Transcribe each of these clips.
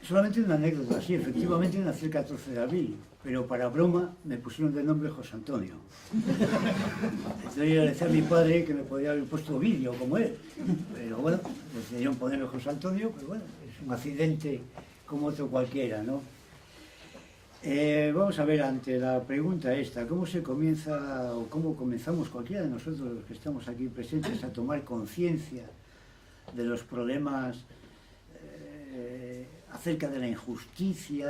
Solamente una anécdota, sí, efectivamente nací el 14 de abril, pero para broma me pusieron de nombre José Antonio. Entonces yo le decía a mi padre que me podía haber puesto Ovidio como él, pero bueno, decidieron ponerme José Antonio, pero bueno, es un accidente como otro cualquiera, ¿no? Vamos a ver, ante la pregunta esta, ¿cómo se comienza o cómo comenzamos cualquiera de nosotros, los que estamos aquí presentes, a tomar conciencia de los problemas acerca de la injusticia,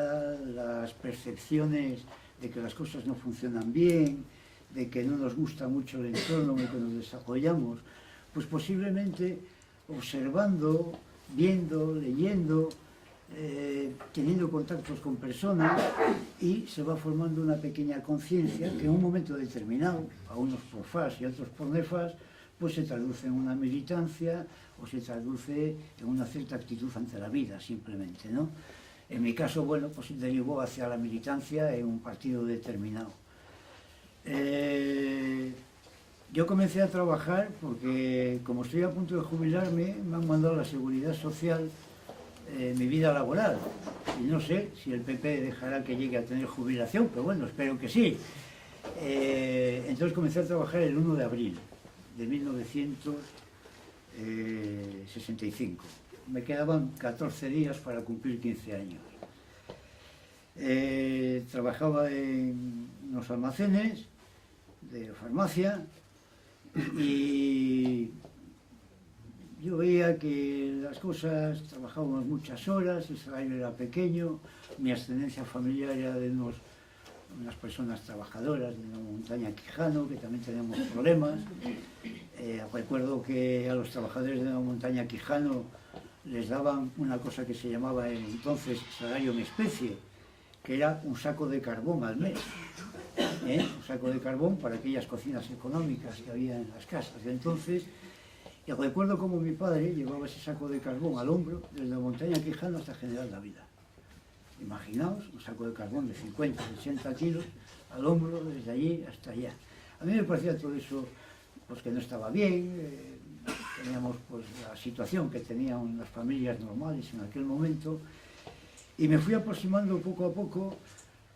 las percepciones de que las cosas no funcionan bien, de que no nos gusta mucho el entorno en el que nos desarrollamos? Pues posiblemente observando, viendo, leyendo, teniendo contactos con personas, y se va formando una pequeña conciencia que en un momento determinado, a unos por fas y a otros por nefas, pues se traduce en una militancia o se traduce en una cierta actitud ante la vida, simplemente, ¿no? En mi caso, bueno, pues derivó hacia la militancia en un partido determinado. Yo comencé a trabajar porque, como estoy a punto de jubilarme, me han mandado a la Seguridad Social mi vida laboral. Y no sé si el PP dejará que llegue a tener jubilación, pero bueno, espero que sí. Entonces comencé a trabajar el 1 de abril de 1965. Me quedaban 14 días para cumplir 15 años. Trabajaba en unos almacenes de farmacia y yo veía que las cosas, trabajábamos muchas horas, el salario era pequeño, mi ascendencia familiar era de unas personas trabajadoras de la montaña Quijano, que también teníamos problemas. Recuerdo que a los trabajadores de la montaña Quijano les daban una cosa que se llamaba entonces salario mi especie, que era un saco de carbón al mes. Un saco de carbón para aquellas cocinas económicas que había en las casas de entonces. Y recuerdo cómo mi padre llevaba ese saco de carbón al hombro desde la montaña Quijano hasta General Dávila. Imaginaos, un saco de carbón de 50, 60 kilos al hombro desde allí hasta allá. A mí me parecía todo eso pues que no estaba bien, teníamos pues la situación que tenían las familias normales en aquel momento, y me fui aproximando poco a poco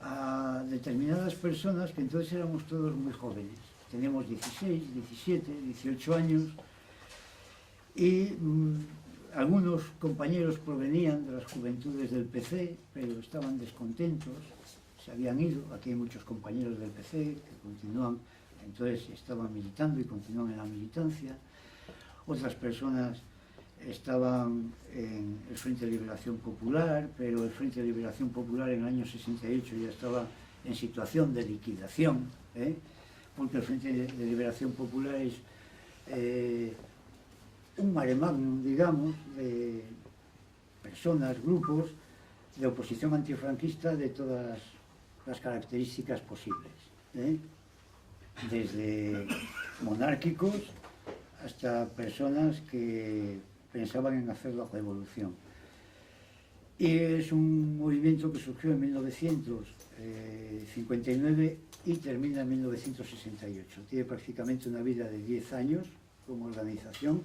a determinadas personas que entonces éramos todos muy jóvenes. Teníamos 16, 17, 18 años, y algunos compañeros provenían de las juventudes del PC, pero estaban descontentos, se habían ido. Aquí hay muchos compañeros del PC que continúan, entonces estaban militando y continúan en la militancia. Otras personas estaban en el Frente de Liberación Popular, pero el Frente de Liberación Popular en el año 68 ya estaba en situación de liquidación, porque el Frente de Liberación Popular es un mare magnum, digamos, de personas, grupos de oposición antifranquista de todas las características posibles, desde monárquicos hasta personas que pensaban en hacer la revolución. Y es un movimiento que surgió en 1959 y termina en 1968. Tiene prácticamente una vida de 10 años como organización,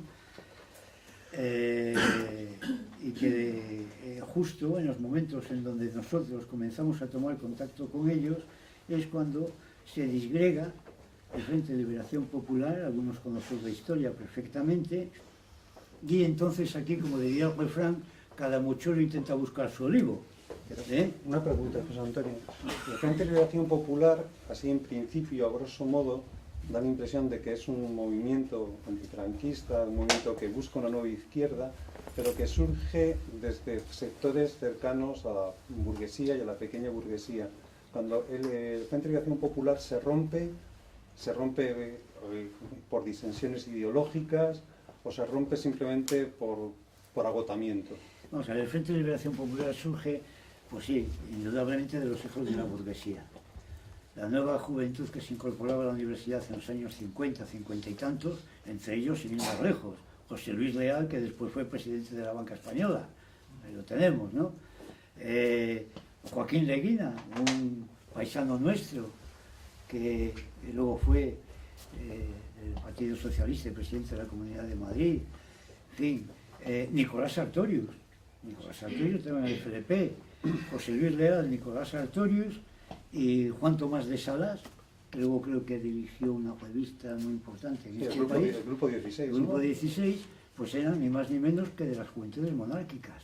y que justo en los momentos en donde nosotros comenzamos a tomar contacto con ellos es cuando se disgrega el Frente de Liberación Popular. Algunos conocen la historia perfectamente, y entonces aquí, como diría el refrán, cada mochuelo intenta buscar su olivo. Una pregunta, José Antonio. El Frente de Liberación Popular, así en principio, a grosso modo, da la impresión de que es un movimiento antifranquista, un movimiento que busca una nueva izquierda, pero que surge desde sectores cercanos a la burguesía y a la pequeña burguesía. Cuando el Frente de Liberación Popular se rompe por disensiones ideológicas o se rompe simplemente por agotamiento. Vamos a ver, el Frente de Liberación Popular surge, pues sí, indudablemente de los hijos de la burguesía. La nueva juventud que se incorporaba a la universidad en los años 50, 50 y tantos, entre ellos, sin ir más lejos, José Luis Leal, que después fue presidente de la Banca Española, ahí lo tenemos, ¿no? Joaquín Leguina, un paisano nuestro, que luego fue del Partido Socialista y presidente de la Comunidad de Madrid, en fin, Nicolás Sartorius, Nicolás Sartorius estaba en el FLP, José Luis Leal, Nicolás Sartorius y Juan Tomás de Salas, que luego creo que dirigió una revista muy importante en este país. El Grupo 16. El Grupo 16, pues eran ni más ni menos que de las juventudes monárquicas.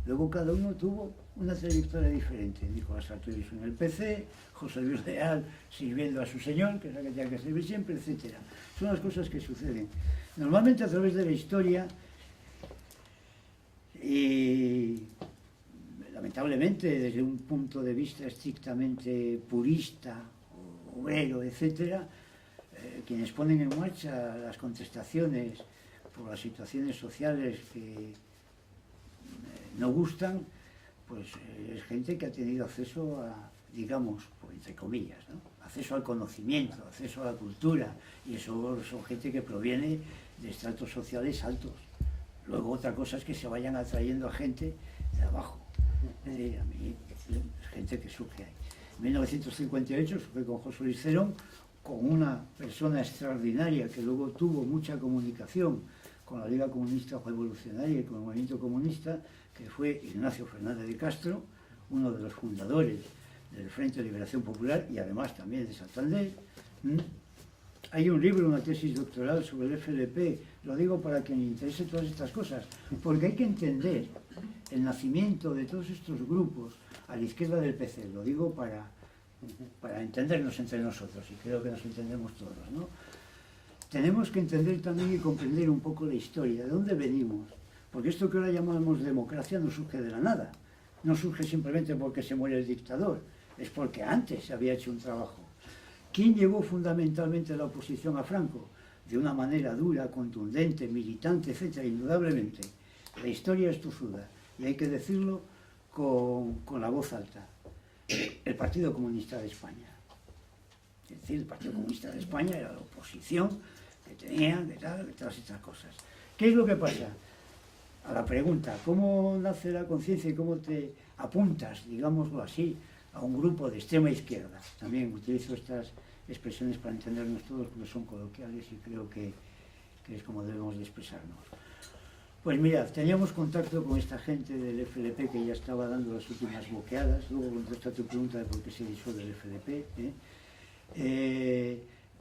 Luego cada uno tuvo una trayectoria diferente. Nicolás Sartorius en el PC, José Luis Leal sirviendo a su señor, que es la que tenía que servir siempre, etc. Son las cosas que suceden. Normalmente a través de la historia, y lamentablemente desde un punto de vista estrictamente purista, obrero, etc., quienes ponen en marcha las contestaciones por las situaciones sociales que no gustan, pues es gente que ha tenido acceso a, digamos, pues, entre comillas, ¿no?, acceso al conocimiento, acceso a la cultura, y eso son gente que proviene de estratos sociales altos. Luego otra cosa es que se vayan atrayendo a gente de abajo. Es decir, a mí, gente que surge ahí. En 1958 surge con José Luis Cerón, con una persona extraordinaria que luego tuvo mucha comunicación con la Liga Comunista Revolucionaria y con el movimiento comunista, que fue Ignacio Fernández de Castro, uno de los fundadores del Frente de Liberación Popular y además también de Santander. Hay un libro, una tesis doctoral sobre el FLP, lo digo para quien le interese todas estas cosas, porque hay que entender el nacimiento de todos estos grupos a la izquierda del PC, lo digo para entendernos entre nosotros, y creo que nos entendemos todos, ¿no? Tenemos que entender también y comprender un poco la historia, de dónde venimos, porque esto que ahora llamamos democracia no surge de la nada, no surge simplemente porque se muere el dictador, es porque antes se había hecho un trabajo. ¿Quién llevó fundamentalmente la oposición a Franco? De una manera dura, contundente, militante, etc., indudablemente. La historia es tozuda, y hay que decirlo con la voz alta. El Partido Comunista de España. Es decir, el Partido Comunista de España era la oposición que tenía, que tal, que todas estas cosas. ¿Qué es lo que pasa? A la pregunta, ¿cómo nace la conciencia y cómo te apuntas, digámoslo así, a un grupo de extrema izquierda? También utilizo estas expresiones para entendernos todos, porque son coloquiales y creo que es como debemos de expresarnos. Pues mirad, teníamos contacto con esta gente del FLP que ya estaba dando las últimas boqueadas. Luego contesto a tu pregunta de por qué se disuelve el FLP.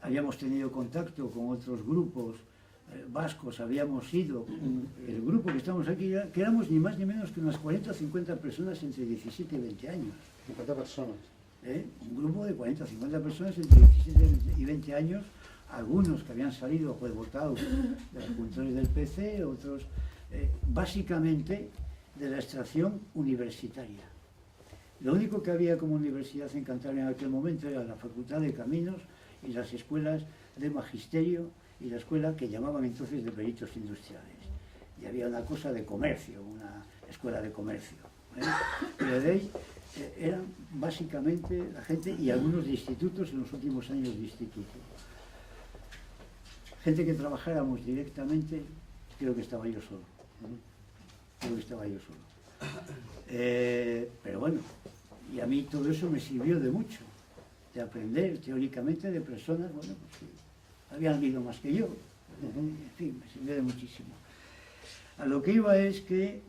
Habíamos tenido contacto con otros grupos vascos, habíamos ido, el grupo que estamos aquí, que éramos ni más ni menos que unas 40 o 50 personas entre 17 y 20 años. 50 personas. Un grupo de 40 o 50 personas entre 17 y 20 años, algunos que habían salido revotados de las juventudes del PC, otros básicamente de la extracción universitaria. Lo único que había como universidad en Cantabria en aquel momento era la Facultad de Caminos y las escuelas de magisterio y la escuela que llamaban entonces de peritos industriales. Y había una cosa de comercio, una escuela de comercio. Pero de ahí eran básicamente la gente y algunos de institutos en los últimos años de instituto. Gente que trabajáramos directamente, creo que estaba yo solo. Pero bueno, y a mí todo eso me sirvió de mucho, de aprender teóricamente de personas, bueno, pues que habían vivido más que yo. En fin, me sirvió de muchísimo. A lo que iba es que,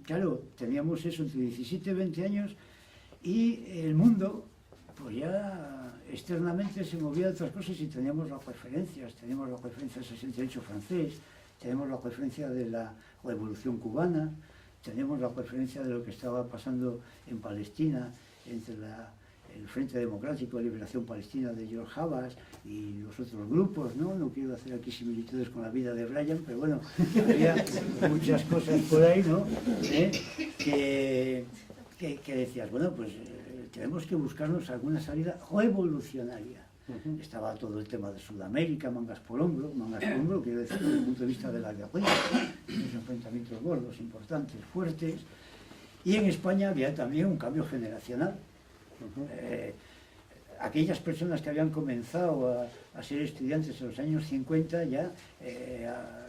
claro, teníamos eso entre 17 y 20 años y el mundo, pues ya externamente se movía de otras cosas y teníamos las referencias del 68 francés, tenemos la referencia de la Revolución Cubana, tenemos la referencia de lo que estaba pasando en Palestina entre el Frente Democrático de Liberación Palestina de George Habas y los otros grupos, ¿no? No quiero hacer aquí similitudes con la vida de Brian, pero bueno, había muchas cosas por ahí, ¿no? Que decías, bueno, pues tenemos que buscarnos alguna salida revolucionaria. Estaba todo el tema de Sudamérica, mangas por hombro, quiero decir, desde el punto de vista de la guerrilla, unos enfrentamientos gordos, importantes, fuertes, y en España había también un cambio generacional. Aquellas personas que habían comenzado a ser estudiantes en los años 50 ya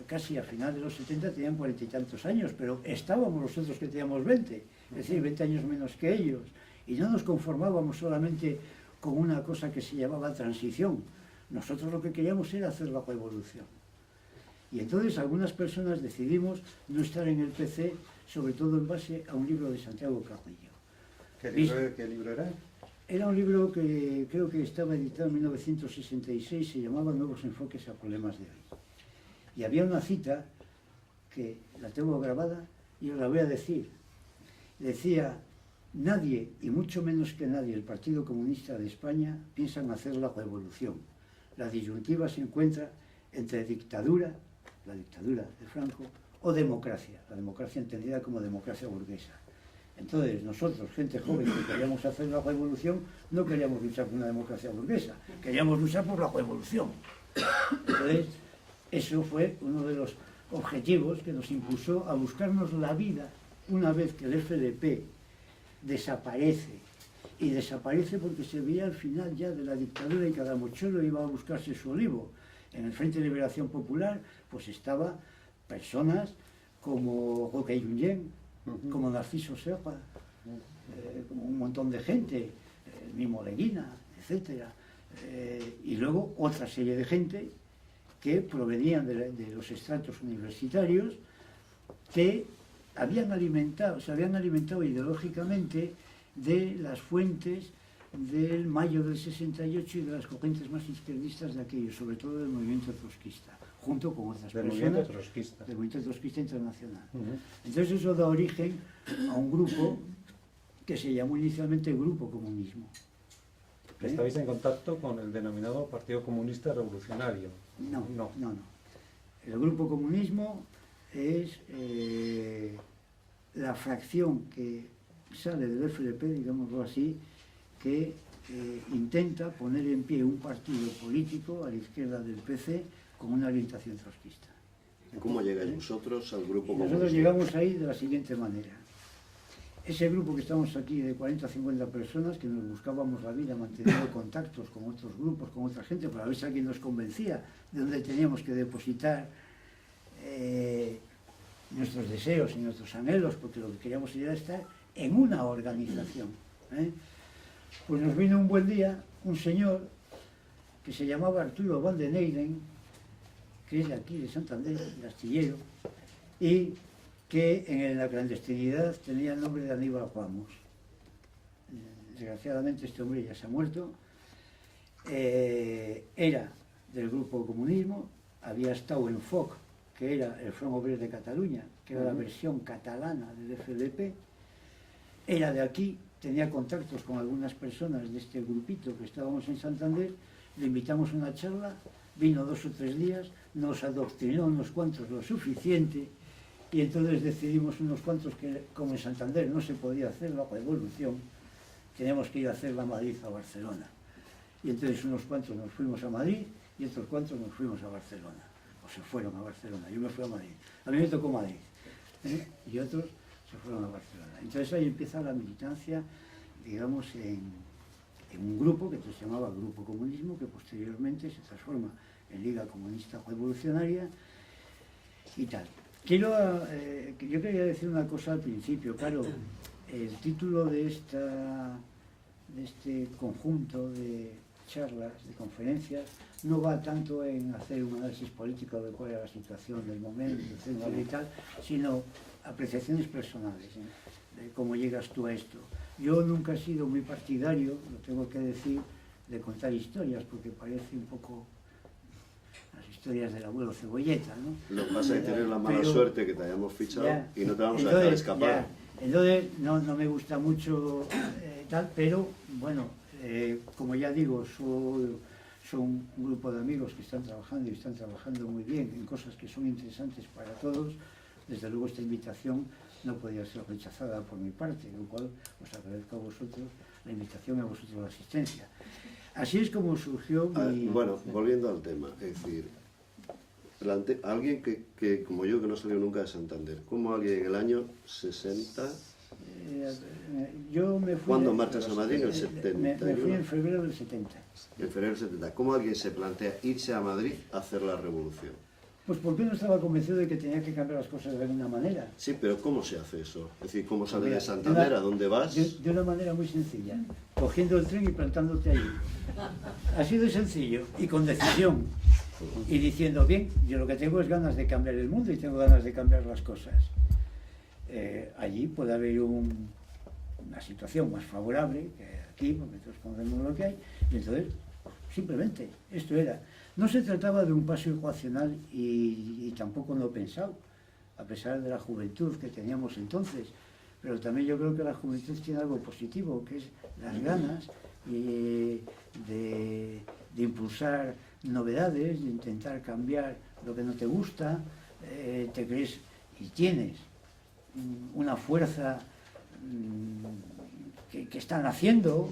casi a final de los 70 tenían 40 y tantos años, pero estábamos nosotros que teníamos 20, es decir, 20 años menos que ellos, y no nos conformábamos solamente con una cosa que se llamaba transición. Nosotros lo que queríamos era hacer la revolución. Y entonces algunas personas decidimos no estar en el PC sobre todo en base a un libro de Santiago Carrillo. ¿Qué libro era? Era un libro que creo que estaba editado en 1966, se llamaba Nuevos enfoques a problemas de hoy. Y había una cita que la tengo grabada y os la voy a decir. Decía: nadie, y mucho menos que nadie, el Partido Comunista de España piensan hacer la revolución. La disyuntiva se encuentra entre dictadura, la dictadura de Franco, o democracia, la democracia entendida como democracia burguesa. Entonces, nosotros, gente joven que queríamos hacer la revolución, no queríamos luchar por una democracia burguesa, queríamos luchar por la revolución. Entonces, eso fue uno de los objetivos que nos impulsó a buscarnos la vida una vez que el FDP desaparece. Y desaparece porque se veía al final ya de la dictadura y cada mochuelo iba a buscarse su olivo. En el Frente de Liberación Popular, pues estaba personas como Roque Junyent, como Narciso Serra, como un montón de gente, mismo Leguina, etc. Y luego otra serie de gente que provenían de los estratos universitarios que se habían alimentado ideológicamente de las fuentes del mayo del 68 y de las corrientes más izquierdistas de aquello, sobre todo del movimiento trotskista, junto con otras personas del movimiento trotskista internacional. Entonces eso da origen a un grupo que se llamó inicialmente Grupo Comunismo. ¿Estabais en contacto con el denominado Partido Comunista Revolucionario? No. El Grupo Comunismo es la fracción que sale del FDP, digámoslo así, que intenta poner en pie un partido político a la izquierda del PC con una orientación trotskista. ¿Cómo llegáis vosotros al Grupo Comunista? Nosotros llegamos ahí de la siguiente manera. Ese grupo que estamos aquí de 40 a 50 personas, que nos buscábamos la vida manteniendo contactos con otros grupos, con otra gente, para ver si alguien nos convencía de dónde teníamos que depositar nuestros deseos y nuestros anhelos, porque lo que queríamos era estar en una organización. Pues nos vino un buen día un señor que se llamaba Arturo Van den Eyden, que es de aquí, de Santander, de Astillero, y que en la clandestinidad tenía el nombre de Aníbal Ramos. Desgraciadamente este hombre ya se ha muerto. Era del Grupo Comunismo, había estado en FOC, que era el Front Obrero de Cataluña, que era la versión catalana del FDP. Era de aquí, tenía contactos con algunas personas de este grupito que estábamos en Santander, le invitamos a una charla, vino 2 o 3 días, nos adoctrinó unos cuantos lo suficiente, y entonces decidimos unos cuantos que, como en Santander no se podía hacer la revolución, teníamos que ir a hacerla a Madrid, a Barcelona. Y entonces unos cuantos nos fuimos a Madrid y otros cuantos nos fuimos a Barcelona. O se fueron a Barcelona, yo me fui a Madrid. A mí me tocó Madrid, y otros se fueron a Barcelona. Entonces ahí empieza la militancia, digamos, en un grupo que se llamaba Grupo Comunismo, que posteriormente se transforma en Liga Comunista Revolucionaria y tal. Yo quería decir una cosa al principio. Claro, el título de este conjunto de charlas, de conferencias, no va tanto en hacer un análisis político de cuál era la situación del momento, etcétera y tal, sino apreciaciones personales, de cómo llegas tú a esto. Yo nunca he sido muy partidario, lo tengo que decir, de contar historias, porque parece un poco las historias del abuelo Cebolleta, ¿no? Lo que pasa es tener la mala suerte que te hayamos fichado y no te vamos a dejar escapar. Entonces, no me gusta mucho tal, pero bueno, como ya digo, son un grupo de amigos que están trabajando y están trabajando muy bien en cosas que son interesantes para todos. Desde luego esta invitación no podía ser rechazada por mi parte, lo cual os agradezco a vosotros la invitación, a vosotros la asistencia. Así es como surgió mi... Bueno, volviendo al tema, es decir, alguien que como yo, que no salió nunca de Santander, ¿cómo alguien en el año 60... yo me fui... ¿Cuándo marchas a Madrid? En el 70. Me fui en febrero del 70. En febrero del 70. ¿Cómo alguien se plantea irse a Madrid a hacer la revolución? Pues porque no estaba convencido de que tenía que cambiar las cosas de alguna manera. Sí, pero ¿cómo se hace eso? Es decir, ¿cómo sales de Santander? ¿A dónde vas? De una manera muy sencilla, cogiendo el tren y plantándote allí. Así de sencillo y con decisión. Y diciendo, bien, yo lo que tengo es ganas de cambiar el mundo y tengo ganas de cambiar las cosas. allí puede haber una situación más favorable que aquí, porque todos conocemos lo que hay, y entonces, simplemente, esto era. No se trataba de un paso ecuacional y tampoco no pensado, a pesar de la juventud que teníamos entonces, pero también yo creo que la juventud tiene algo positivo, que es las ganas de impulsar novedades, de intentar cambiar lo que no te gusta, te crees y tienes una fuerza que está naciendo,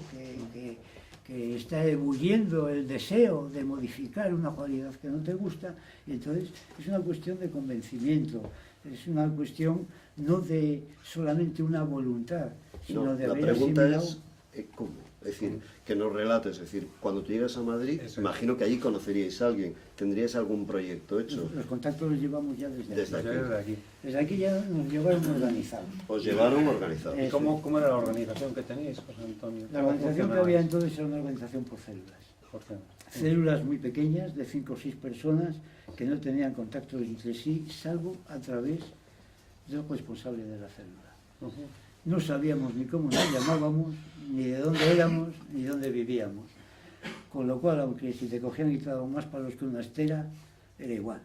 que está ebulliendo el deseo de modificar una cualidad que no te gusta, y entonces es una cuestión de convencimiento, es una cuestión no de solamente una voluntad, sino No, de la haber pregunta asimilado... es ¿cómo? Es decir, que nos relates, es decir, cuando tú llegas a Madrid, imagino que allí conoceríais a alguien, tendríais algún proyecto hecho. Los contactos los llevamos ya desde aquí. Desde aquí. Desde aquí ya nos llevaron organizados. Os llevaron organizados. Eso. ¿Cómo era la organización que teníais, José Antonio? La organización que había entonces era una organización por células. Por células. Células muy pequeñas, de 5 o 6 personas, que no tenían contacto entre sí, salvo a través del responsable de la célula. No sabíamos ni cómo nos llamábamos, ni de dónde éramos, ni dónde vivíamos. Con lo cual, aunque si te cogían y te daban más palos que una estera, era igual.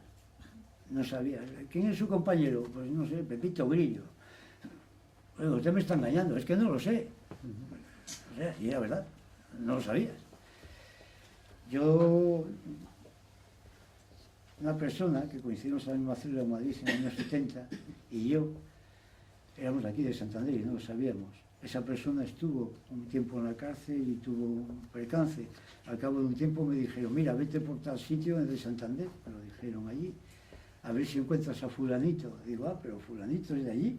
No sabías. ¿Quién es su compañero? Pues no sé, Pepito Grillo. Bueno, usted me está engañando, es que no lo sé. O sea, y era verdad, no lo sabías. Yo, una persona que coincidimos en la misma célula en Madrid en los años 70, y yo, éramos aquí de Santander y no lo sabíamos. Esa persona estuvo un tiempo en la cárcel y tuvo un percance. Al cabo de un tiempo me dijeron, mira, vete por tal sitio, es de Santander, me lo dijeron allí, a ver si encuentras a fulanito. Digo, pero fulanito es de allí.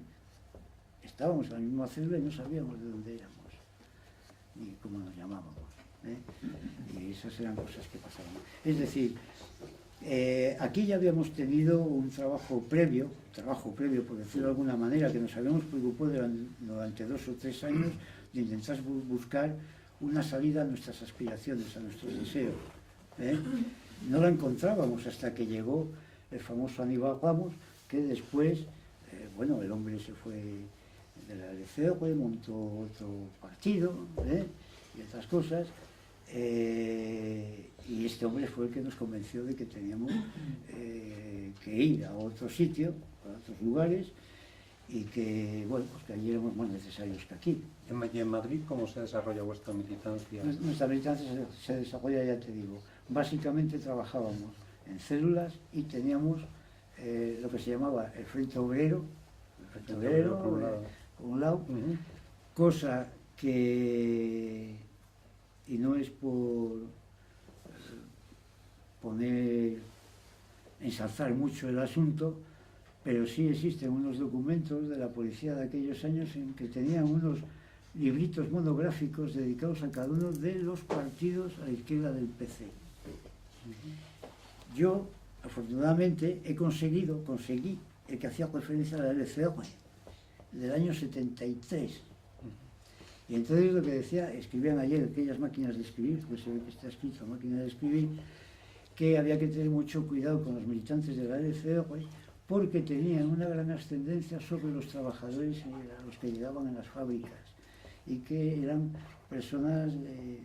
Estábamos en la misma célula y no sabíamos de dónde éramos, ni cómo nos llamábamos. Y esas eran cosas que pasaban. Es decir, aquí ya habíamos tenido un trabajo previo, por decirlo de alguna manera, que nos habíamos preocupado durante 2 o 3 años de intentar buscar una salida a nuestras aspiraciones, a nuestros deseos. No la encontrábamos hasta que llegó el famoso Aníbal Ramos, que después, bueno, el hombre se fue de la LCOE, montó otro partido y otras cosas. Y este hombre fue el que nos convenció de que teníamos que ir a otro sitio, a otros lugares, y que, bueno, pues que allí éramos más necesarios que aquí. ¿Y en Madrid cómo se desarrolla vuestra militancia? Nuestra militancia se desarrolla, ya te digo, básicamente trabajábamos en células y teníamos lo que se llamaba el Frente Obrero, por un lado, cosa que, y no es por ensalzar mucho el asunto, pero sí existen unos documentos de la policía de aquellos años en que tenían unos libritos monográficos dedicados a cada uno de los partidos a la izquierda del PC. Yo, afortunadamente, conseguí el que hacía referencia a la LCOE, del año 73. Y entonces lo que decía, escribían ayer aquellas máquinas de escribir, pues se ve que está escrito máquina de escribir, que había que tener mucho cuidado con los militantes de la LCOE porque tenían una gran ascendencia sobre los trabajadores a los que llegaban en las fábricas y que eran personas de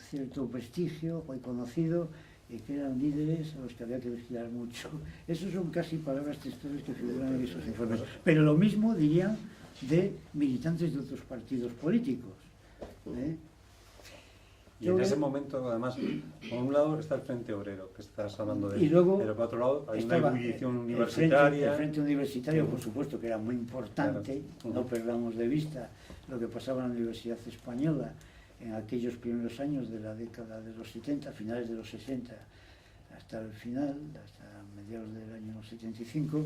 cierto prestigio, reconocido, y que eran líderes a los que había que vigilar mucho. Esas son casi palabras textuales que figuran en esos informes. Pero lo mismo dirían de militantes de otros partidos políticos. Y en ese momento, además, por un lado está el Frente Obrero, que estás hablando de él, y luego pero por otro lado hay una ebullición universitaria. El Frente Universitario, por supuesto, que era muy importante, claro. No perdamos de vista lo que pasaba en la Universidad Española en aquellos primeros años de la década de los 70, finales de los 60, hasta el final, hasta mediados del año 75,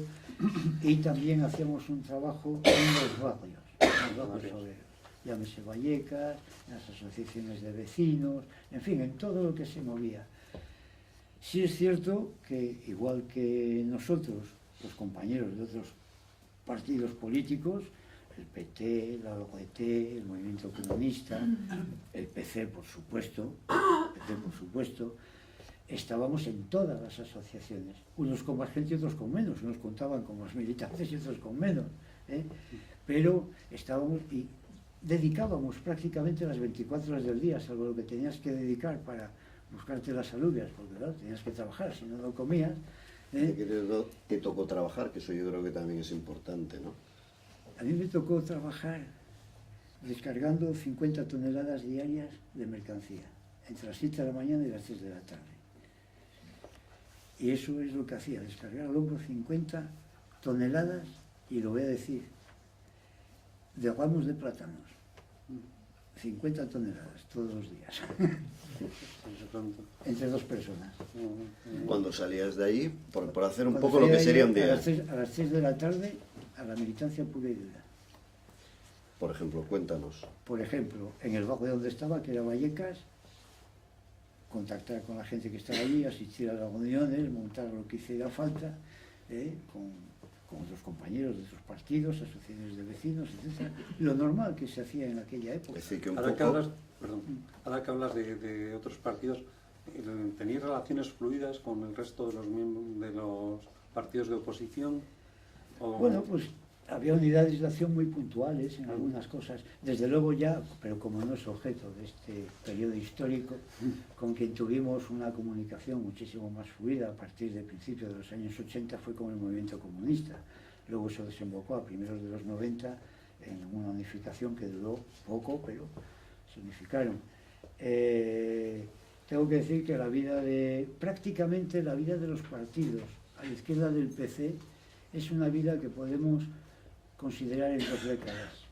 y también hacíamos un trabajo en los barrios obreros. Llámese Vallecas, las asociaciones de vecinos, en fin, en todo lo que se movía. Sí es cierto que, igual que nosotros, los compañeros de otros partidos políticos, el PT, la OGT, el Movimiento Comunista, el PC, por supuesto, estábamos en todas las asociaciones, unos con más gente y otros con menos, unos contaban con más militantes y otros con menos, Pero estábamos y dedicábamos prácticamente las 24 horas del día, salvo lo que tenías que dedicar para buscarte las alubias, porque claro, tenías que trabajar, si no, no comías. Te tocó trabajar, que eso yo creo que también es importante, ¿no? A mí me tocó trabajar descargando 50 toneladas diarias de mercancía, entre las 7 de la mañana y las 3 de la tarde. Y eso es lo que hacía, descargar al hombro 50 toneladas, y lo voy a decir, de ramos de plátanos. 50 toneladas todos los días. Entre dos personas. Cuando salías de ahí, por hacer un Cuando poco lo que salía sería yo un día. a las 3 de la tarde, a la militancia pura y dura. Por ejemplo, cuéntanos. Por ejemplo, en el barrio donde estaba, que era Vallecas, contactar con la gente que estaba allí, asistir a las reuniones, montar lo que hiciera falta, con otros compañeros de sus partidos, asociaciones de vecinos, etc. Lo normal que se hacía en aquella época. Es decir, que un Ahora poco... ahora que hablas de otros partidos, ¿tenéis relaciones fluidas con el resto de los miembros de los partidos de oposición? Bueno, pues había unidades de acción muy puntuales en algunas cosas, desde luego ya, pero como no es objeto de este periodo histórico, con quien tuvimos una comunicación muchísimo más fluida a partir de principios de los años 80 fue con el movimiento comunista. Luego eso desembocó a primeros de los 90 en una unificación que duró poco, pero se unificaron. Tengo que decir que prácticamente la vida de los partidos a la izquierda del PC es una vida que podemos considerar en 2 décadas,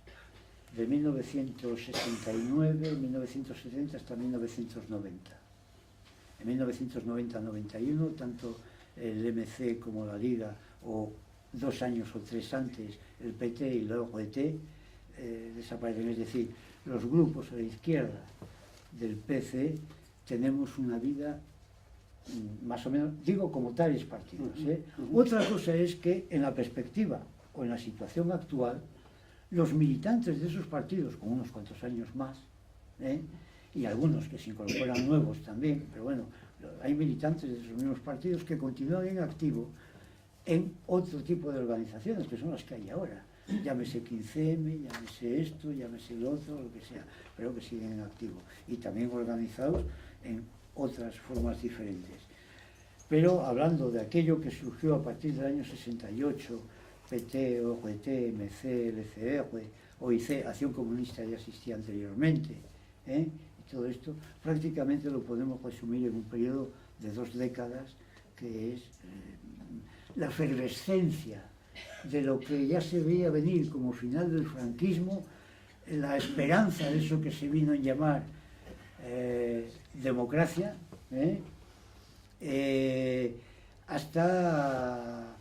de 1969, 1970 hasta 1990. En 1990-91, tanto el MC como la Liga, o 2 años o 3 antes, el PT y la OGT, desaparecen. Es decir, los grupos a la izquierda del PC tenemos una vida más o menos, digo como tales partidos. Otra cosa es que en la perspectiva o en la situación actual, los militantes de esos partidos, con unos cuantos años más, y algunos que se incorporan nuevos también, pero bueno, hay militantes de esos mismos partidos que continúan en activo en otro tipo de organizaciones, que son las que hay ahora. Llámese 15M, llámese esto, llámese lo otro, lo que sea, pero que siguen en activo. Y también organizados en otras formas diferentes. Pero hablando de aquello que surgió a partir del año 68, PT, OGT, MC, LCR, OIC, Acción Comunista ya existía anteriormente, y todo esto, prácticamente lo podemos resumir en un periodo de 2 décadas, que es la efervescencia de lo que ya se veía venir como final del franquismo, la esperanza de eso que se vino a llamar democracia, hasta,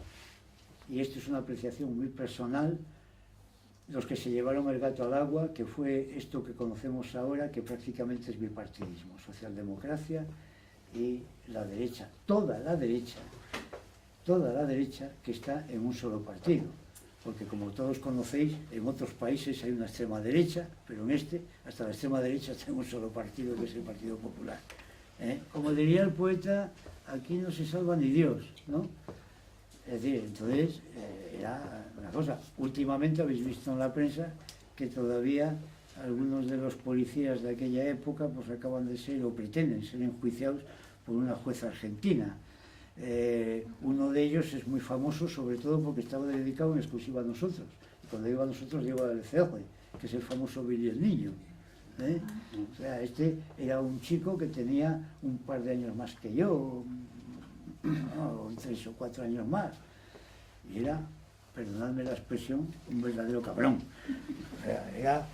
y esto es una apreciación muy personal, los que se llevaron el gato al agua, que fue esto que conocemos ahora, que prácticamente es bipartidismo, socialdemocracia y la derecha, toda la derecha que está en un solo partido, porque como todos conocéis, en otros países hay una extrema derecha, pero en este, hasta la extrema derecha está en un solo partido, que es el Partido Popular. Como diría el poeta, aquí no se salva ni Dios, ¿no? Es decir, entonces, era una cosa. Últimamente habéis visto en la prensa que todavía algunos de los policías de aquella época pues acaban de ser, o pretenden ser enjuiciados por una jueza argentina. Uno de ellos es muy famoso, sobre todo porque estaba dedicado en exclusiva a nosotros. Y cuando digo a nosotros, digo al CEOE, que es el famoso Billy el Niño. O sea, este era un chico que tenía un par de años más que yo, no, 3 o 4 años más. Y era, perdonadme la expresión, un verdadero cabrón. O sea, era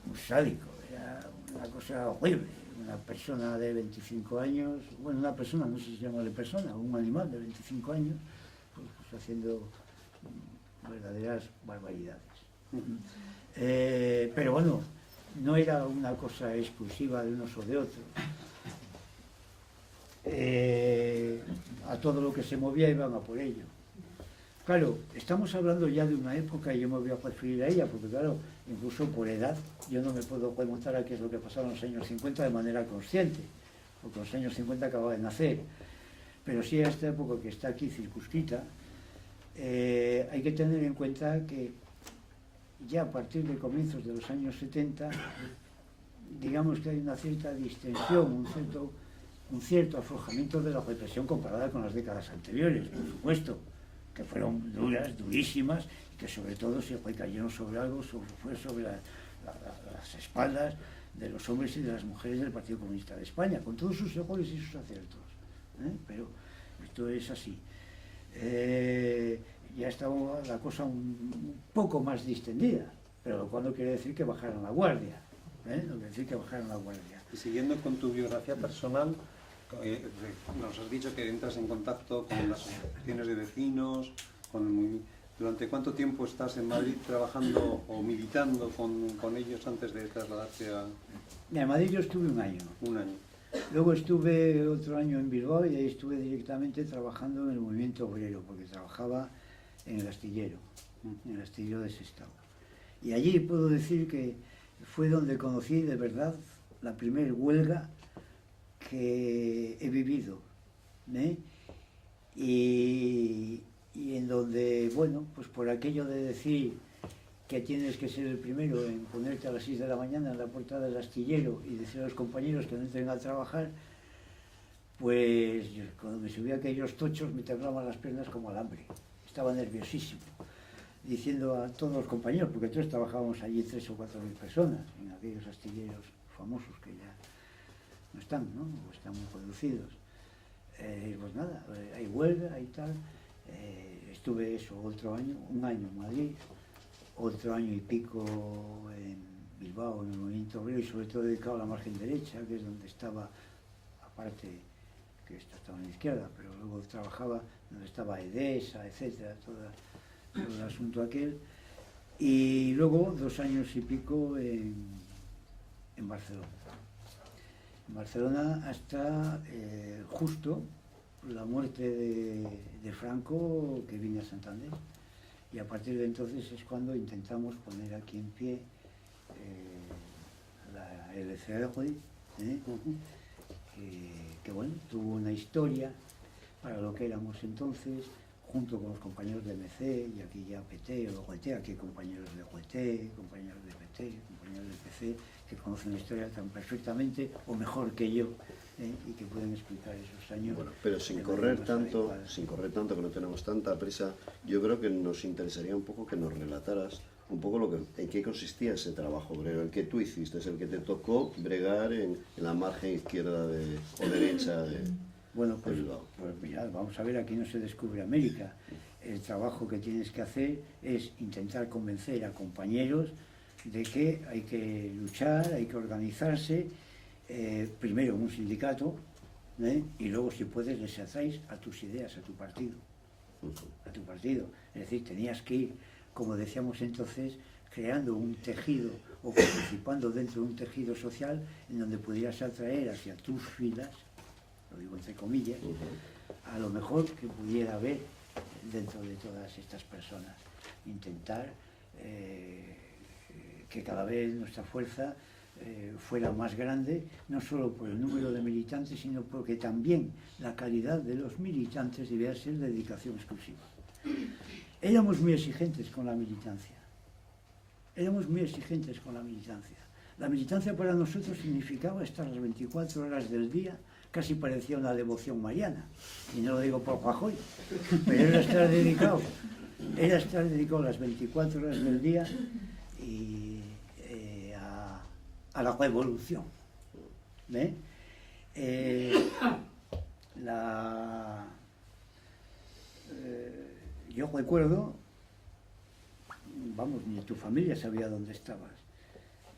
un sádico, era una cosa horrible. Una persona de 25 años, bueno, una persona, no sé si se llama de persona, un animal de 25 años, pues haciendo verdaderas barbaridades. Pero bueno, no era una cosa exclusiva de unos o de otros. A todo lo que se movía iban a por ello. Claro, estamos hablando ya de una época, y yo me voy a referir a ella, porque claro, incluso por edad, yo no me puedo remontar a qué es lo que pasaba en los años 50 de manera consciente, porque en los años 50 acababa de nacer, pero sí a esta época que está aquí circunscrita, hay que tener en cuenta que ya a partir de comienzos de los años 70, digamos que hay una cierta distensión, un cierto aflojamiento de la represión comparada con las décadas anteriores, por supuesto, que fueron duras, durísimas, y que sobre todo si cayeron sobre algo, fue sobre las espaldas de los hombres y de las mujeres del Partido Comunista de España, con todos sus errores y sus aciertos. Pero esto es así. Ya estaba la cosa un poco más distendida, pero lo cual no quiere decir que bajaran la guardia. No quiere decir que bajaran la guardia. Y siguiendo con tu biografía personal, nos has dicho que entras en contacto con las asociaciones de vecinos, ¿durante cuánto tiempo estás en Madrid trabajando o militando con ellos antes de trasladarte a...? En Madrid yo estuve un año. Un año. Luego estuve otro año en Bilbao y ahí estuve directamente trabajando en el movimiento obrero, porque trabajaba en el astillero de Sestao. Y allí puedo decir que fue donde conocí de verdad la primera huelga que he vivido, y en donde, bueno, pues por aquello de decir que tienes que ser el primero en ponerte a las 6 de la mañana en la puerta del astillero y decir a los compañeros que no entren a trabajar, pues yo, cuando me subí a aquellos tochos me temblaban las piernas como alambre, estaba nerviosísimo, diciendo a todos los compañeros, porque todos trabajábamos allí 3 o 4 mil personas, en aquellos astilleros famosos que ya no están, ¿no? O están muy reducidos. Pues nada, hay huelga y tal. Estuve otro año, un año en Madrid, otro año y pico en Bilbao, en el movimiento obrero, y sobre todo dedicado a la margen derecha, que es donde estaba, aparte que esto estaba en la izquierda, pero luego trabajaba donde estaba Edesa, etcétera, todo el asunto aquel. Y luego 2 años y pico en Barcelona. En Barcelona hasta justo la muerte de Franco, que vine a Santander. Y a partir de entonces es cuando intentamos poner aquí en pie la LCR, que bueno, tuvo una historia para lo que éramos entonces, junto con los compañeros de MC, y aquí ya PT o OGT, aquí hay compañeros de OGT, compañeros de PT, compañeros de PC, que conocen la historia tan perfectamente, o mejor que yo, y que pueden explicar esos años. Bueno, pero sin correr tanto, que no tenemos tanta prisa, yo creo que nos interesaría un poco que nos relataras un poco en qué consistía ese trabajo obrero, el que tú hiciste, es el que te tocó bregar en la margen izquierda o derecha de... Bueno, pues mirad, vamos a ver, aquí no se descubre América. El trabajo que tienes que hacer es intentar convencer a compañeros de que hay que luchar, hay que organizarse, primero en un sindicato, y luego, si puedes, les hacéis a tus ideas, a tu partido. Es decir, tenías que ir, como decíamos entonces, creando un tejido o participando dentro de un tejido social en donde pudieras atraer hacia tus filas, lo digo entre comillas, a lo mejor que pudiera haber dentro de todas estas personas. Intentar que cada vez nuestra fuerza fuera más grande, no solo por el número de militantes, sino porque también la calidad de los militantes debía ser de dedicación exclusiva. Éramos muy exigentes con la militancia. La militancia para nosotros significaba estar las 24 horas del día, casi parecía una devoción mariana, y no lo digo por Rajoy, pero era estar dedicado las 24 horas del día a la revolución. Yo recuerdo, vamos, ni tu familia sabía dónde estabas.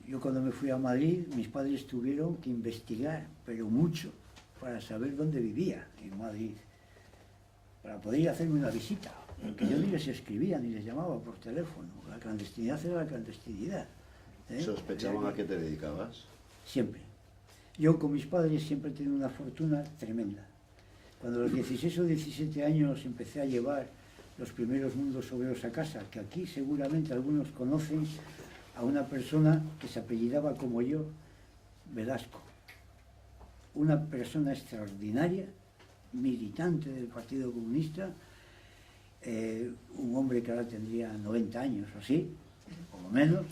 Yo cuando me fui a Madrid, mis padres tuvieron que investigar, pero mucho, para saber dónde vivía en Madrid, para poder ir a hacerme una visita, porque yo ni les escribía ni les llamaba por teléfono. La clandestinidad era la clandestinidad. ¿Sospechaban a qué te dedicabas? Siempre. Yo con mis padres siempre he tenido una fortuna tremenda. Cuando a los 16 o 17 años empecé a llevar los primeros mundos obreros a casa, que aquí seguramente algunos conocen a una persona que se apellidaba como yo, Velasco. Una persona extraordinaria, militante del Partido Comunista, un hombre que ahora tendría 90 años o así, por lo menos,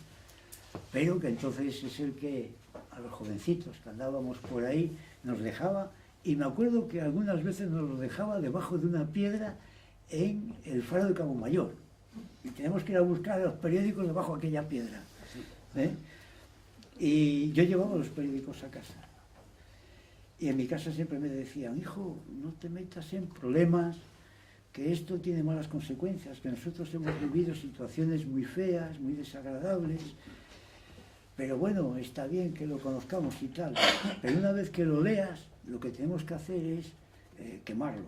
pero que entonces es el que a los jovencitos que andábamos por ahí nos dejaba, y me acuerdo que algunas veces nos lo dejaba debajo de una piedra en el faro de Cabo Mayor, y tenemos que ir a buscar los periódicos debajo de aquella piedra, ¿eh? Y yo llevaba los periódicos a casa, y en mi casa siempre me decían: hijo, no te metas en problemas, que esto tiene malas consecuencias, que nosotros hemos vivido situaciones muy feas, muy desagradables, pero bueno, está bien que lo conozcamos y tal, pero una vez que lo leas, lo que tenemos que hacer es quemarlo.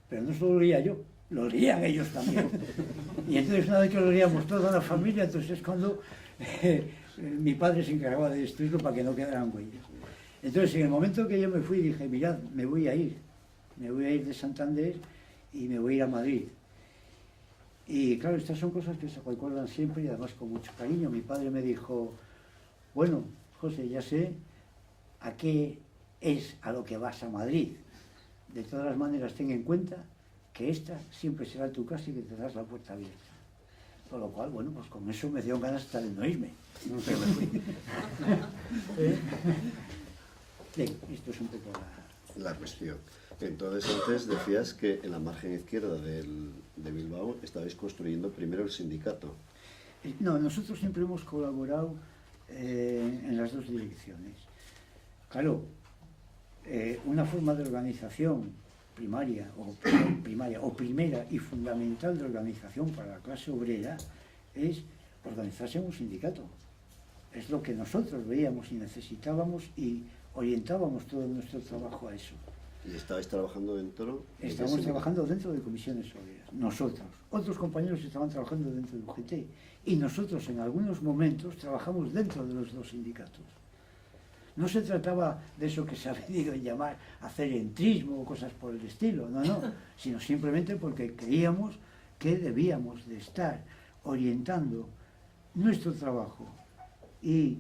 Pero no solo lo leía yo, lo leían ellos también. Y entonces, una vez que lo leíamos toda la familia, entonces es cuando mi padre se encargaba de destruirlo para que no quedaran huellas. Entonces, en el momento que yo me fui, dije: mirad, me voy a ir de Santander y me voy a ir a Madrid. Y claro, estas son cosas que se recuerdan siempre, y además con mucho cariño. Mi padre me dijo: bueno, José, ya sé a qué es a lo que vas a Madrid. De todas las maneras, ten en cuenta que esta siempre será tu casa y que tendrás la puerta abierta. Con lo cual, bueno, pues con eso me dio ganas hasta de no irme. Pero me fui. Bien, esto es un poco la cuestión. Entonces, antes decías que en la margen izquierda de Bilbao estabais construyendo primero el sindicato. No, nosotros siempre hemos colaborado en las dos direcciones. Claro, una forma de organización primaria o primera y fundamental de organización para la clase obrera es organizarse en un sindicato. Es lo que nosotros veíamos y necesitábamos, y orientábamos todo nuestro trabajo a eso. ¿Y estabais trabajando dentro? Estábamos trabajando dentro de comisiones obreras, nosotros. Otros compañeros estaban trabajando dentro de UGT, y nosotros en algunos momentos trabajamos dentro de los dos sindicatos. No se trataba de eso que se ha venido a llamar hacer entrismo o cosas por el estilo, no, sino simplemente porque creíamos que debíamos de estar orientando nuestro trabajo y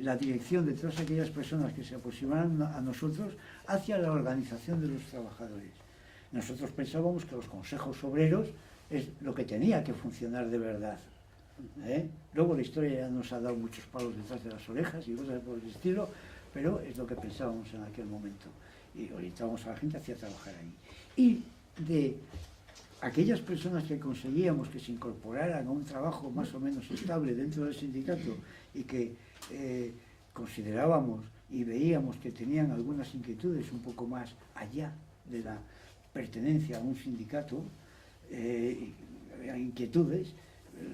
la dirección de todas aquellas personas que se aproximaran a nosotros hacia la organización de los trabajadores. Nosotros pensábamos que los consejos obreros es lo que tenía que funcionar de verdad. Luego la historia ya nos ha dado muchos palos detrás de las orejas y cosas por el estilo, pero es lo que pensábamos en aquel momento, y orientábamos a la gente hacia trabajar ahí. Y de aquellas personas que conseguíamos que se incorporaran a un trabajo más o menos estable dentro del sindicato, y que considerábamos y veíamos que tenían algunas inquietudes un poco más allá de la pertenencia a un sindicato, inquietudes,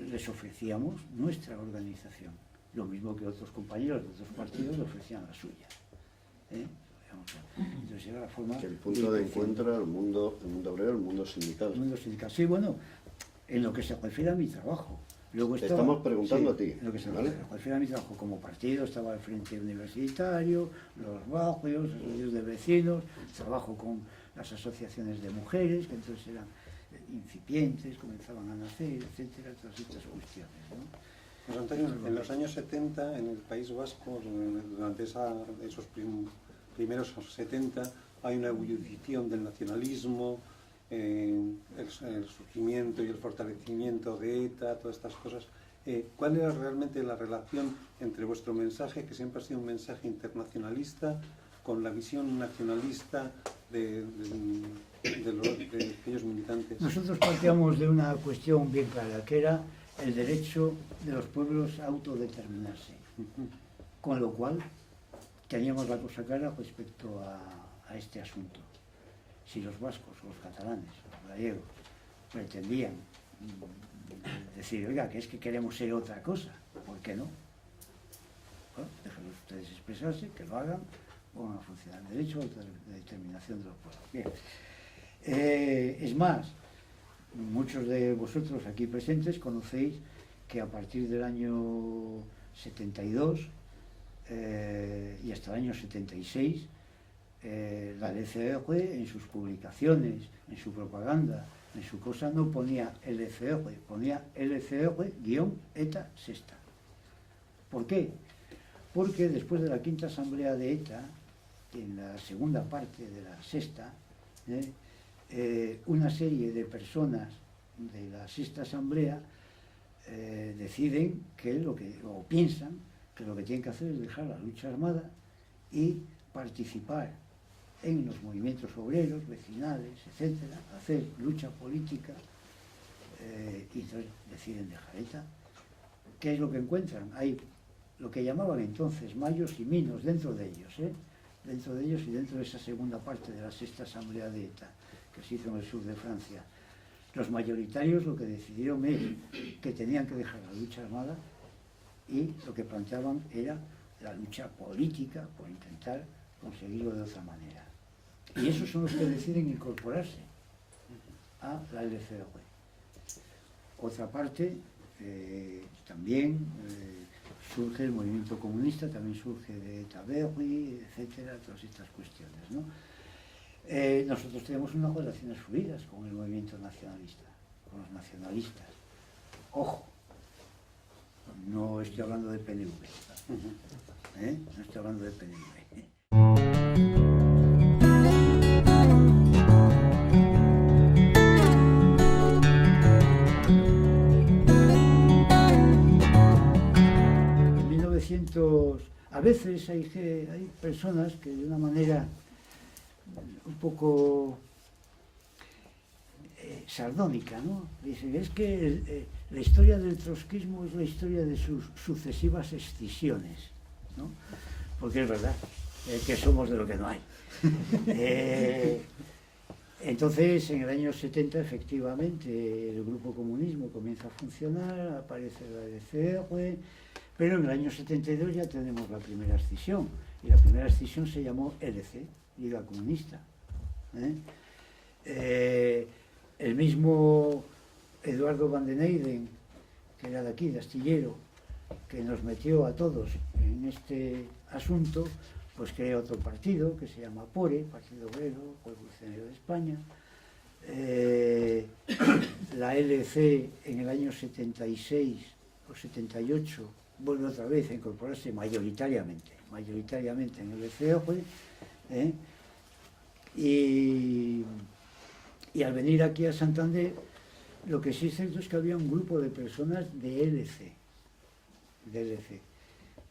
les ofrecíamos nuestra organización, lo mismo que otros compañeros de otros partidos le ofrecían la suya. Entonces era la forma... Que el punto de encuentro era el mundo obrero, el mundo sindical. El mundo sindical, sí, bueno, en lo que se refiere a mi trabajo. Luego Te estamos preguntando a ti. En lo que se ¿vale? refiere a mi trabajo como partido, estaba el Frente Universitario, los barrios, los socios de vecinos, trabajo con las asociaciones de mujeres, que entonces eran incipientes, comenzaban a nacer, etcétera, todas estas cuestiones, ¿no? Pues Antonio, en los años 70, en el País Vasco, durante esos primeros 70, hay una ebullición del nacionalismo, el surgimiento y el fortalecimiento de ETA, todas estas cosas. ¿Cuál era realmente la relación entre vuestro mensaje, que siempre ha sido un mensaje internacionalista, con la visión nacionalista de aquellos militantes? Nosotros partíamos de una cuestión bien clara, que era el derecho de los pueblos a autodeterminarse, con lo cual teníamos la cosa clara respecto a este asunto. Si los vascos, los catalanes, los gallegos pretendían decir: oiga, que es que queremos ser otra cosa, ¿por qué no? Bueno, déjenlos ustedes expresarse, que lo hagan, van a funcionar. El derecho a la determinación de los pueblos. Bien. Es más, muchos de vosotros aquí presentes conocéis que a partir del año 72 y hasta el año 76, la LCR en sus publicaciones, en su propaganda, en su cosa, no ponía LCR, ponía LCR-ETA sexta. ¿Por qué? Porque después de la quinta asamblea de ETA, en la segunda parte de la sexta, una serie de personas de la sexta asamblea deciden o piensan que lo que tienen que hacer es dejar la lucha armada y participar en los movimientos obreros, vecinales, etcétera, hacer lucha política, y entonces deciden dejar ETA. ¿Qué es lo que encuentran? Hay lo que llamaban entonces mayos y minos dentro de ellos, dentro de ellos y dentro de esa segunda parte de la sexta asamblea de ETA, que se hizo en el sur de Francia. Los mayoritarios lo que decidieron es que tenían que dejar la lucha armada y lo que planteaban era la lucha política por intentar conseguirlo de otra manera. Y esos son los que deciden incorporarse a la LCOE. Otra parte, también surge el movimiento comunista, también surge de Taberry, etcétera, todas estas cuestiones, ¿no? Nosotros tenemos unas relaciones fluidas con el movimiento nacionalista, con los nacionalistas. Ojo, no estoy hablando de PNV, no estoy hablando de PNV. A veces hay personas que de una manera un poco sardónica, ¿no? Dicen, es que la historia del trotskismo es la historia de sus sucesivas escisiones, ¿no? Porque es verdad que somos de lo que no hay. Entonces, en el año 70, efectivamente, el grupo comunismo comienza a funcionar, aparece la LCR, pero en el año 72 ya tenemos la primera escisión, y la primera escisión se llamó LC, Liga Comunista. El mismo Eduardo van den Eyden, que era de aquí, de Astillero, que nos metió a todos en este asunto, pues crea otro partido que se llama PORE, Partido Obrero Revolucionario de España. La LC en el año 76 o 78 vuelve otra vez a incorporarse mayoritariamente en el LCOE, y al venir aquí a Santander, lo que sí es cierto es que había un grupo de personas de LC,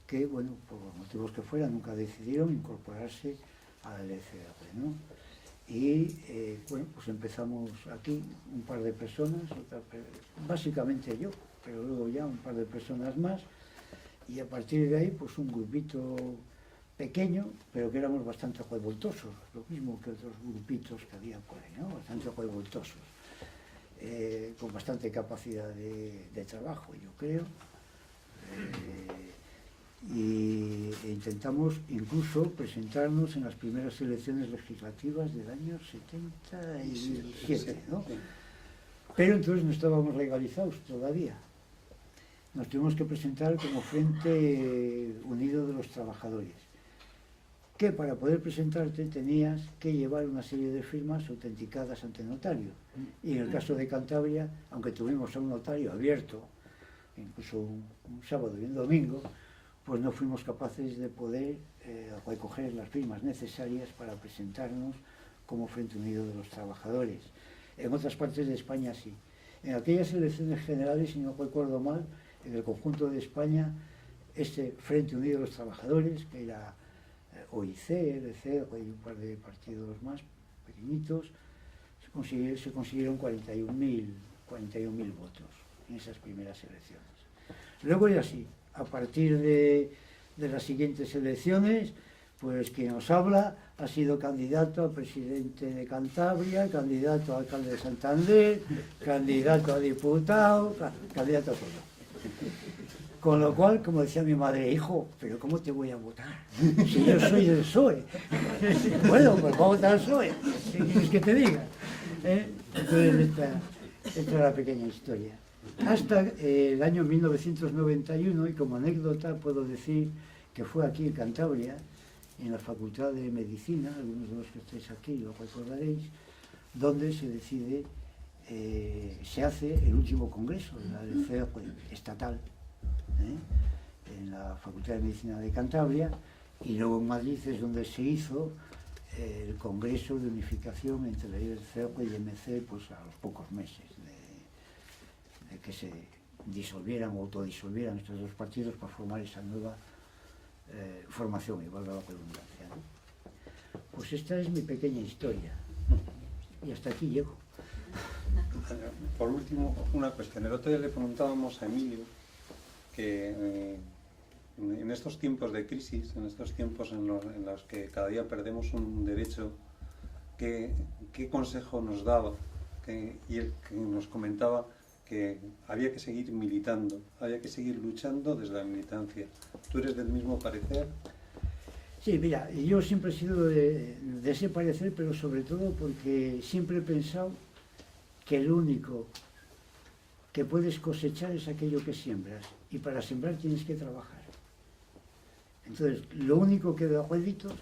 que, bueno, por los motivos que fueran, nunca decidieron incorporarse a la LCOE, ¿no? Y, bueno, pues empezamos aquí un par de personas, básicamente yo, pero luego ya un par de personas más, y a partir de ahí, pues un grupito pequeño, pero que éramos bastante revoltosos, lo mismo que otros grupitos que había por ahí, ¿no? Bastante revoltosos, con bastante capacidad de trabajo, yo creo, y intentamos incluso presentarnos en las primeras elecciones legislativas del año 77, ¿no? Pero entonces no estábamos legalizados todavía. Nos tuvimos que presentar como Frente Unido de los Trabajadores, que para poder presentarte tenías que llevar una serie de firmas autenticadas ante notario. Y en el caso de Cantabria, aunque tuvimos a un notario abierto, incluso un sábado y un domingo, pues no fuimos capaces de poder recoger las firmas necesarias para presentarnos como Frente Unido de los Trabajadores. En otras partes de España sí. En aquellas elecciones generales, si no recuerdo mal, en el conjunto de España, este Frente Unido de los Trabajadores, que era OIC, LC y un par de partidos más pequeñitos, se consiguieron 41.000 votos en esas primeras elecciones. Luego ya sí, a partir de las siguientes elecciones, pues quien os habla ha sido candidato a presidente de Cantabria, candidato a alcalde de Santander, candidato a diputado, candidato a todo. Con lo cual, como decía mi madre, hijo, ¿pero cómo te voy a votar? Si yo soy del PSOE. Bueno, pues voy a votar al PSOE. ¿Qué quieres que te diga? Entonces, esta es la pequeña historia. Hasta el año 1991, y como anécdota puedo decir que fue aquí en Cantabria, en la Facultad de Medicina, algunos de los que estáis aquí lo recordaréis, donde se decide, se hace el último congreso de la LCOE estatal, en la Facultad de Medicina de Cantabria, y luego en Madrid es donde se hizo el Congreso de Unificación entre la LCOE y MC, pues a los pocos meses de que se disolvieran o autodisolvieran estos dos partidos para formar esa nueva formación, igual a la redundancia, ¿no? Pues esta es mi pequeña historia y hasta aquí llego. Por último, una cuestión. El otro día le preguntábamos a Emilio que en estos tiempos de crisis, en estos tiempos en los que cada día perdemos un derecho, ¿qué consejo nos daba? Y él que nos comentaba que había que seguir militando, había que seguir luchando desde la militancia. ¿Tú eres del mismo parecer? Sí, mira, yo siempre he sido de ese parecer, pero sobre todo porque siempre he pensado que lo único que puedes cosechar es aquello que siembras, y para sembrar tienes que trabajar. Entonces, lo único que da réditos,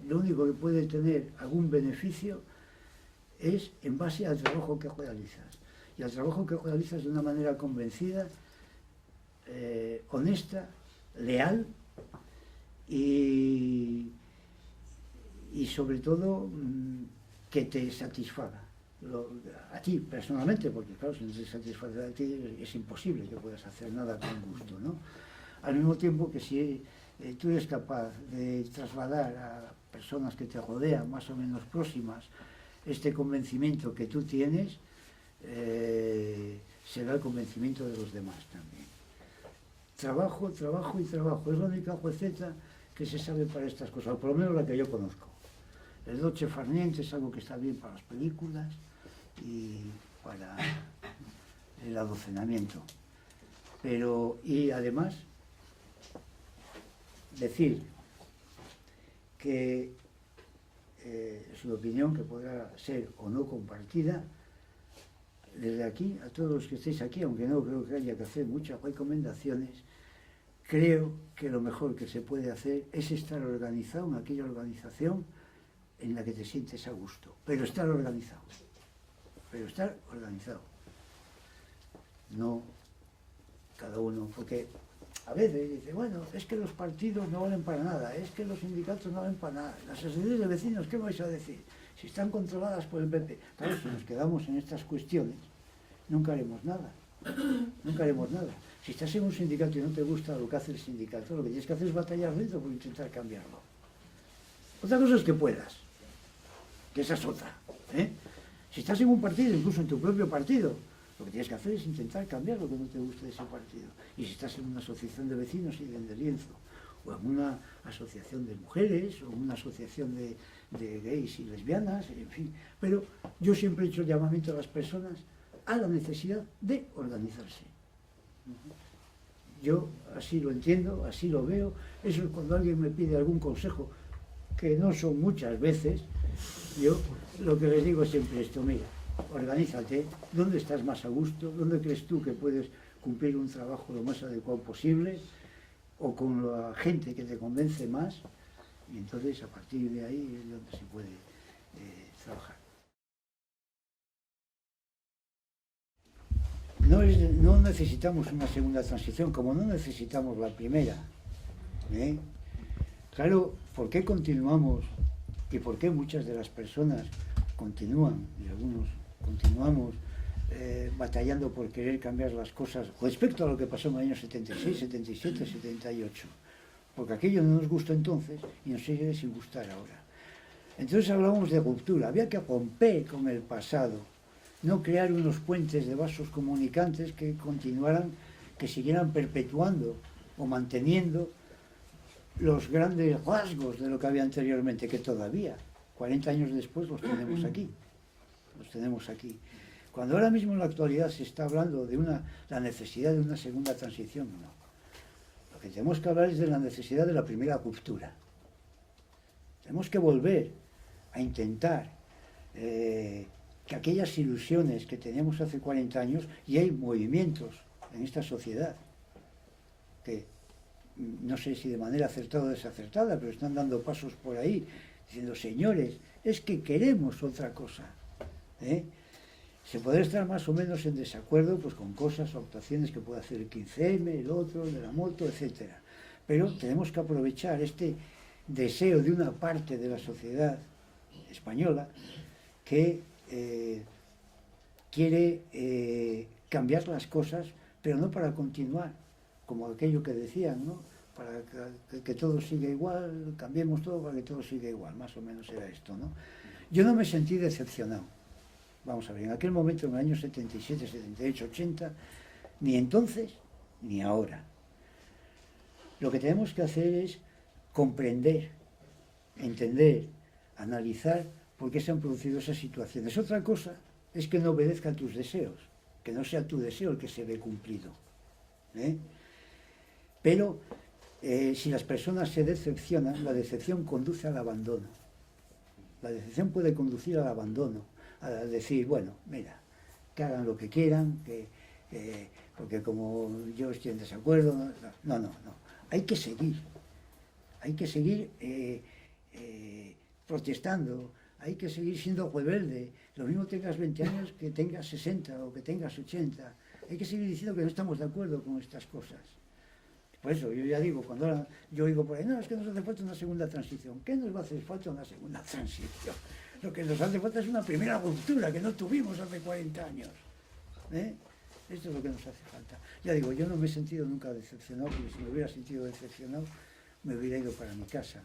lo único que puede tener algún beneficio es en base al trabajo que realizas. Y al trabajo que realizas de una manera convencida, honesta, leal y sobre todo que te satisfaga. A ti personalmente, porque claro, si no te satisface a ti es imposible que puedas hacer nada con gusto, ¿no? Al mismo tiempo que si tú eres capaz de trasladar a personas que te rodean, más o menos próximas, este convencimiento que tú tienes, será el convencimiento de los demás también. Trabajo, trabajo y trabajo. Es la única receta que se sabe para estas cosas, o por lo menos la que yo conozco. El dolce far niente es algo que está bien para las películas y para el adocenamiento. Pero, y además, decir que es una opinión que podrá ser o no compartida, desde aquí, a todos los que estéis aquí, aunque no creo que haya que hacer muchas recomendaciones, creo que lo mejor que se puede hacer es estar organizado en aquella organización en la que te sientes a gusto, pero estar organizado, no cada uno, porque a veces dice, bueno, es que los partidos no valen para nada, es que los sindicatos no valen para nada, las asociaciones de vecinos, ¿qué vais a decir? Si están controladas por el PP. Claro, si nos quedamos en estas cuestiones, nunca haremos nada, nunca haremos nada. Si estás en un sindicato y no te gusta lo que hace el sindicato, lo que tienes que hacer es batallar dentro por intentar cambiarlo. Otra cosa es que puedas, que esa es otra, ¿eh? Si estás en un partido, incluso en tu propio partido, lo que tienes que hacer es intentar cambiar lo que no te gusta de ese partido. Y si estás en una asociación de vecinos y de lienzo, o en una asociación de mujeres, o en una asociación de gays y lesbianas, en fin. Pero yo siempre he hecho llamamiento a las personas a la necesidad de organizarse. Yo así lo entiendo, así lo veo. Eso es cuando alguien me pide algún consejo, que no son muchas veces, yo lo que les digo es siempre esto, mira, organízate, ¿dónde estás más a gusto? ¿Dónde crees tú que puedes cumplir un trabajo lo más adecuado posible? O con la gente que te convence más, y entonces a partir de ahí es donde se puede trabajar. No necesitamos una segunda transición, como no necesitamos la primera, ¿eh? Claro, ¿por qué continuamos y por qué muchas de las personas continúan, y algunos continuamos batallando por querer cambiar las cosas respecto a lo que pasó en el año 76, 77, 78? Porque aquello no nos gustó entonces y nos sigue sin gustar ahora. Entonces hablábamos de ruptura, había que romper con el pasado, no crear unos puentes de vasos comunicantes que continuaran, que siguieran perpetuando o manteniendo los grandes rasgos de lo que había anteriormente, que todavía, 40 años después, los tenemos aquí. Cuando ahora mismo en la actualidad se está hablando de la necesidad de una segunda transición, no. Lo que tenemos que hablar es de la necesidad de la primera ruptura. Tenemos que volver a intentar que aquellas ilusiones que teníamos hace 40 años, y hay movimientos en esta sociedad que no sé si de manera acertada o desacertada, pero están dando pasos por ahí, diciendo, señores, es que queremos otra cosa, ¿eh? Se podrá estar más o menos en desacuerdo pues, con cosas o actuaciones que puede hacer el 15M, el otro, el de la moto, etc. Pero tenemos que aprovechar este deseo de una parte de la sociedad española que quiere cambiar las cosas pero no para continuar, como aquello que decían, ¿no? Para que todo siga igual, cambiemos todo para que todo siga igual, más o menos era esto, ¿no? Yo no me sentí decepcionado. Vamos a ver, en aquel momento, en el año 77, 78, 80, ni entonces ni ahora. Lo que tenemos que hacer es comprender, entender, analizar por qué se han producido esas situaciones. Otra cosa es que no obedezca a tus deseos, que no sea tu deseo el que se ve cumplido, ¿eh? Pero si las personas se decepcionan, la decepción conduce al abandono. La decepción puede conducir al abandono, a decir, bueno, mira, que hagan lo que quieran, porque como yo estoy en desacuerdo, no. Hay que seguir protestando, hay que seguir siendo rebelde. Lo mismo tengas 20 años que tengas 60 o que tengas 80. Hay que seguir diciendo que no estamos de acuerdo con estas cosas. Por eso yo ya digo, cuando ahora yo oigo por ahí, no, es que nos hace falta una segunda transición. ¿Qué nos va a hacer falta una segunda transición? Lo que nos hace falta es una primera ruptura que no tuvimos hace 40 años. Esto es lo que nos hace falta. Ya digo, yo no me he sentido nunca decepcionado, porque si me hubiera sentido decepcionado, me hubiera ido para mi casa.